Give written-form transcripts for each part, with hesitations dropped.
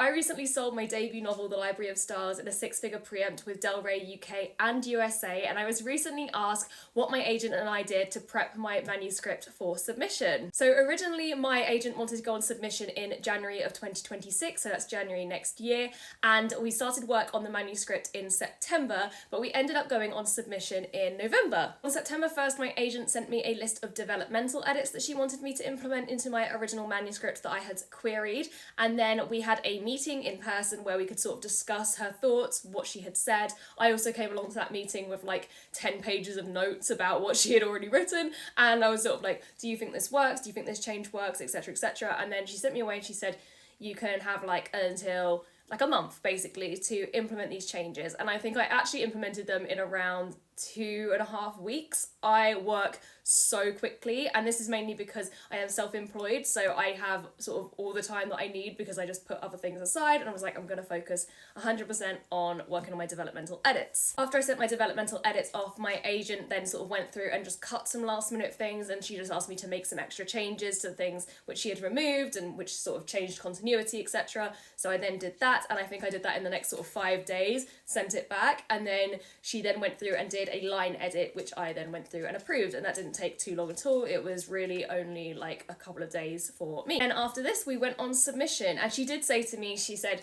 I recently sold my debut novel, The Library of Stars, in a 6-figure preempt with Del Rey UK and USA, and I was recently asked what my agent and I did to prep my manuscript for submission. So originally my agent wanted to go on submission in January of 2026, so that's January next year, and we started work on the manuscript in September, but we ended up going on submission in November. On September 1st, my agent sent me a list of developmental edits that she wanted me to implement into my original manuscript that I had queried, and then we had a meeting in person where we could sort of discuss her thoughts, what she had said. I also came along to that meeting with like 10 pages of notes about what she had already written, and I was sort of like, do you think this works? Do you think this change works? Etc, etc. And then she sent me away and she said, you can have like until like a month basically to implement these changes. And I think I actually implemented them in around 2.5 weeks. I work so quickly, and this is mainly because I am self-employed, so I have sort of all the time that I need because I just put other things aside, and I was like, I'm gonna focus 100% on working on my developmental edits. After I sent my developmental edits off, my agent then sort of went through and just cut some last minute things, and she just asked me to make some extra changes to things which she had removed and which sort of changed continuity, etc. So I then did that, and I think I did that in the next sort of 5 days, sent it back, and then she then went through and did a line edit, which I then went through and approved, and that didn't take too long at all. It was really only like a couple of days for me. And after this we went on submission, and she did say to me, she said,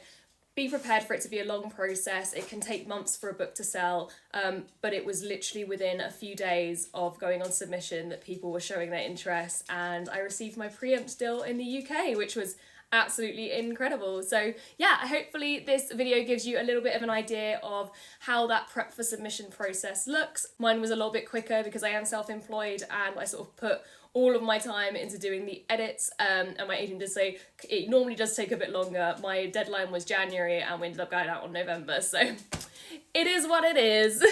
be prepared for it to be a long process. It can take months for a book to sell, but it was literally within a few days of going on submission that people were showing their interest, and I received my preempt deal in the UK, which was absolutely incredible. So yeah, hopefully this video gives you a little bit of an idea of how that prep for submission process looks. Mine was a little bit quicker because I am self-employed and I sort of put all of my time into doing the edits, and my agent did say it normally does take a bit longer. My deadline was January and we ended up going out on November, so it is what it is.